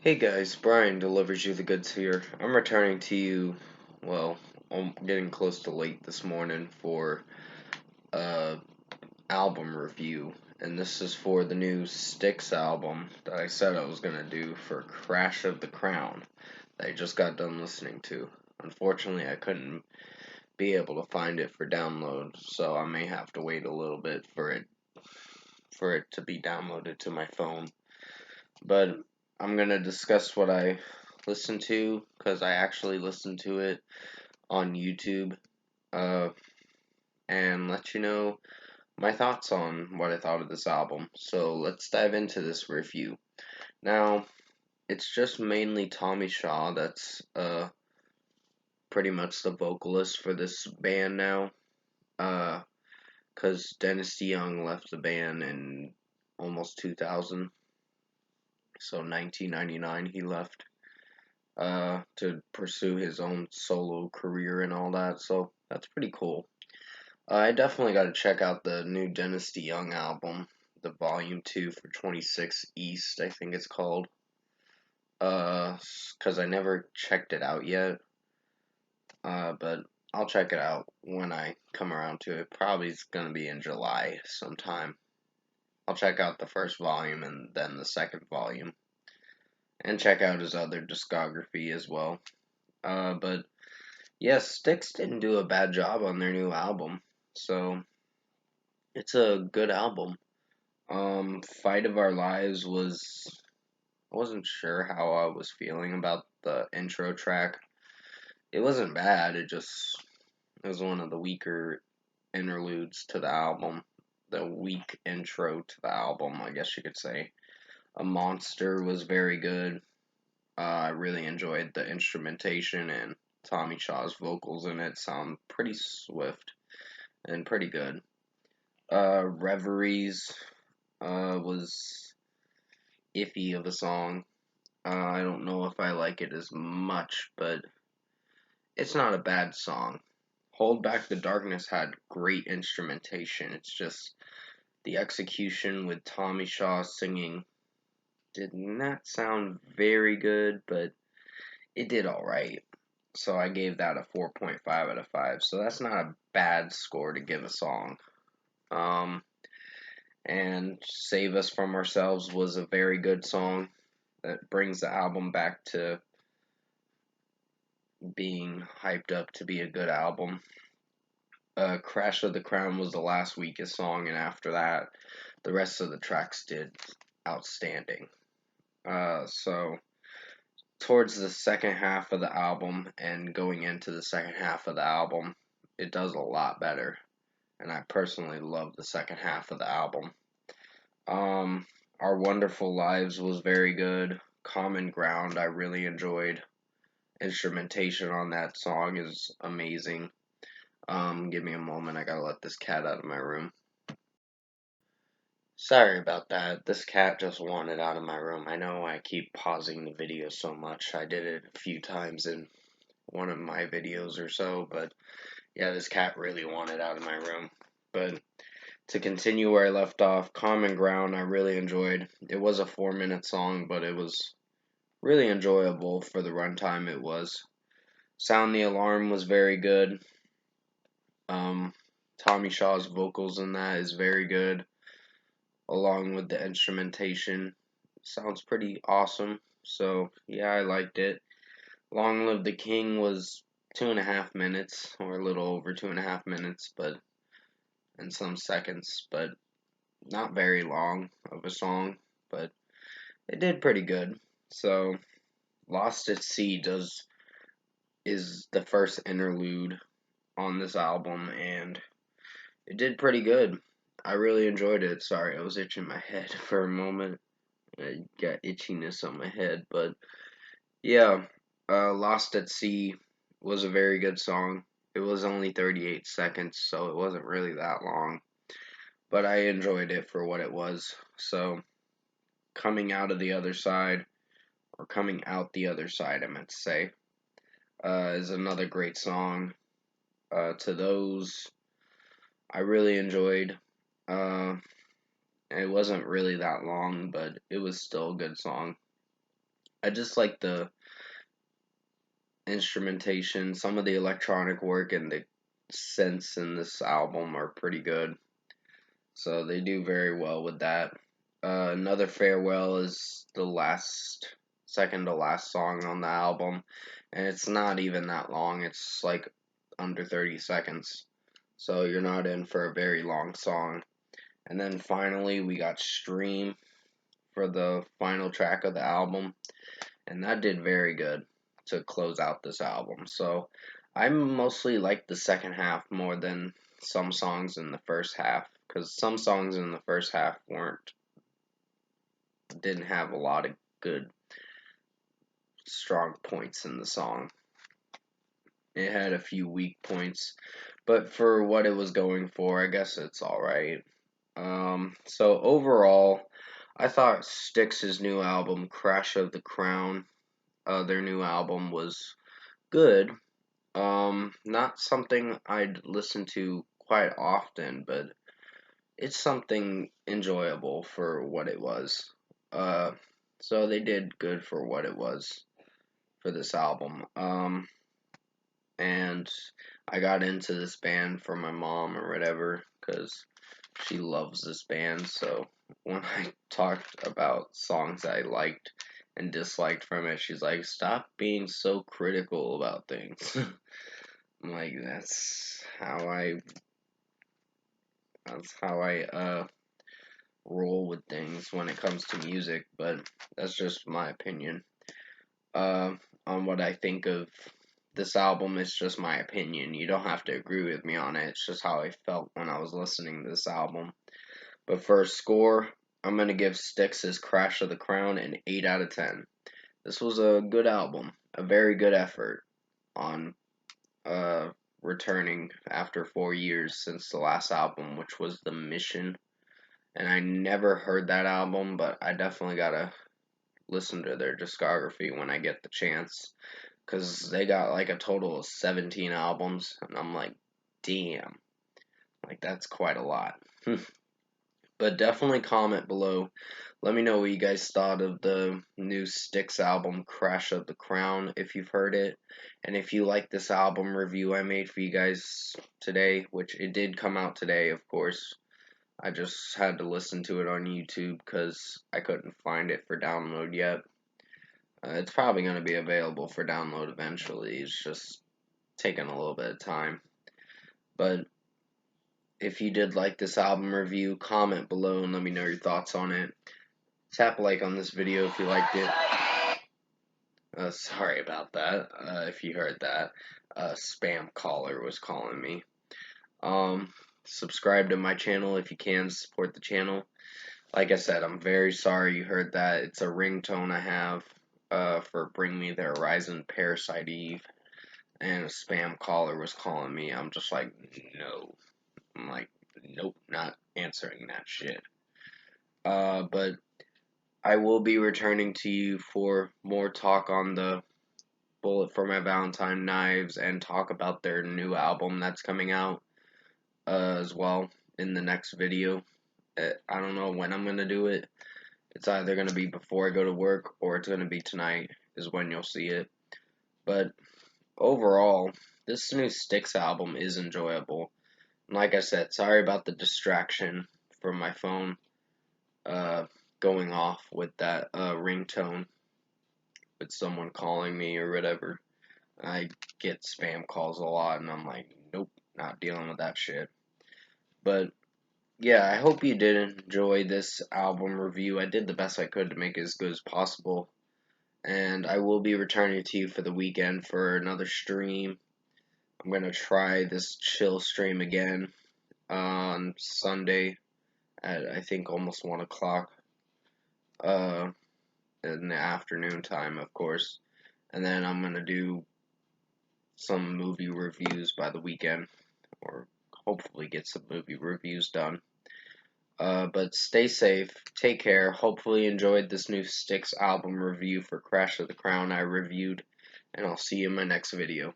Hey guys, Brian delivers you the goods here. I'm returning to you, well, I'm getting close to late this morning for a album review, and this is for the new Styx album that I said I was gonna do for Crash of the Crown that I just got done listening to. Unfortunately, I couldn't be able to find it for download, so I may have to wait a little bit for it to be downloaded to my phone. But I'm gonna discuss what I listened to because I actually listened to it on YouTube, uh, and let you know my thoughts on what I thought of this album. So let's dive into this review. Now, it's just mainly Tommy Shaw that's pretty much the vocalist for this band now, because Dennis DeYoung left the band in almost 2000, so 1999 he left. To pursue his own solo career and all that. So that's pretty cool. I definitely got to check out the new Dennis DeYoung album, the Volume 2 for 26 East, I think it's called. Because I never checked it out yet. But I'll check it out when I come around to it. Probably it's going to be in July sometime. I'll check out the first volume and then the second volume. And check out his other discography as well. But yes, Styx didn't do a bad job on their new album, so it's a good album. Fight of Our Lives I wasn't sure how I was feeling about the intro track. It wasn't bad, it was one of the weaker interludes to the album. The weak intro to the album, I guess you could say. A Monster was very good. I really enjoyed the instrumentation and Tommy Shaw's vocals in it sound pretty swift and pretty good. Reveries was iffy of a song. I don't know if I like it as much, but it's not a bad song. Hold Back the Darkness had great instrumentation. It's just the execution with Tommy Shaw singing did not sound very good, but it did alright. So I gave that a 4.5 out of 5. So that's not a bad score to give a song. Um, and Save Us From Ourselves was a very good song that brings the album back to being hyped up to be a good album. Crash of the Crown was the last weakest song, and after that, the rest of the tracks did outstanding. So, towards the second half of the album and going into the second half of the album, it does a lot better, and I personally love the second half of the album. Our Wonderful Lives was very good. Common Ground, I really enjoyed. Instrumentation on that song is amazing. Give me a moment, I gotta let this cat out of my room. Sorry about that, this cat just wanted out of my room. I know I keep pausing the video so much. I did it a few times in one of my videos or so, but yeah, this cat really wanted out of my room. But to continue where I left off, Common Ground I really enjoyed. It was a 4-minute song, but it was really enjoyable for the runtime it was. Sound the Alarm was very good. Tommy Shaw's vocals in that is very good, along with the instrumentation. Sounds pretty awesome. So yeah, I liked it. Long Live the King was 2.5 minutes, or a little over 2.5 minutes, but and some seconds, but not very long of a song, but it did pretty good. So Lost at Sea is the first interlude on this album, and it did pretty good. I really enjoyed it. Sorry, I was itching my head for a moment. I got itchiness on my head, but yeah, Lost at Sea was a very good song. It was only 38 seconds, so it wasn't really that long, but I enjoyed it for what it was. So, Coming Out of the Other Side, or Coming Out the Other Side, I meant to say, is another great song. To those, I really enjoyed. Uh, it wasn't really that long, but it was still a good song. I just like the instrumentation. Some of the electronic work and the synths in this album are pretty good. So they do very well with that. Another Farewell is the second to last song on the album, and it's not even that long. It's like under 30 seconds. So you're not in for a very long song. And then finally, we got Stream for the final track of the album, and that did very good to close out this album. So I mostly like the second half more than some songs in the first half, because some songs in the first half didn't have a lot of good strong points in the song. It had a few weak points, but for what it was going for, I guess it's alright. So overall, I thought Styx's new album, Crash of the Crown, their new album was good. Not something I'd listen to quite often, but it's something enjoyable for what it was. Uh, so they did good for what it was for this album. And I got into this band from my mom or whatever, because she loves this band. So when I talked about songs I liked and disliked from it, she's like, "Stop being so critical about things." I'm like, that's how I roll with things when it comes to music, but that's just my opinion. On what I think of this album, it's just my opinion. You don't have to agree with me on it. It's just how I felt when I was listening to this album. But for a score, I'm gonna give Styx's Crash of the Crown an 8 out of 10. This was a good album, a very good effort on returning after 4 years since the last album, which was The Mission. And I never heard that album, but I definitely gotta listen to their discography when I get the chance, because they got like a total of 17 albums, and I'm like, damn, like that's quite a lot. But definitely comment below. Let me know what you guys thought of the new Styx album, Crash of the Crown, if you've heard it. And if you like this album review I made for you guys today, which it did come out today, of course. I just had to listen to it on YouTube because I couldn't find it for download yet. It's probably going to be available for download eventually. It's just taking a little bit of time. But if you did like this album review, comment below and let me know your thoughts on it. Tap like on this video if you liked it. Sorry about that, if you heard that. Spam caller was calling me. Subscribe to my channel if you can, support the channel. Like I said, I'm very sorry you heard that. It's a ringtone I have for Bring Me the Horizon Parasite Eve. And a spam caller was calling me. I'm just like, no. I'm like, nope, not answering that shit. But I will be returning to you for more talk on the Bullet for My Valentine Knives and talk about their new album that's coming out as well in the next video. I don't know when I'm going to do it. It's either going to be before I go to work or it's going to be tonight is when you'll see it. But overall, this new Styx album is enjoyable. Like I said, sorry about the distraction from my phone going off with that ringtone with someone calling me or whatever. I get spam calls a lot and I'm like, nope, not dealing with that shit. But yeah, I hope you did enjoy this album review. I did the best I could to make it as good as possible. And I will be returning to you for the weekend for another stream. I'm going to try this chill stream again on Sunday at I think almost 1 o'clock in the afternoon time, of course. And then I'm going to do some movie reviews by the weekend, or hopefully get some movie reviews done. But stay safe, take care, hopefully enjoyed this new Styx album review for Crash of the Crown I reviewed, and I'll see you in my next video.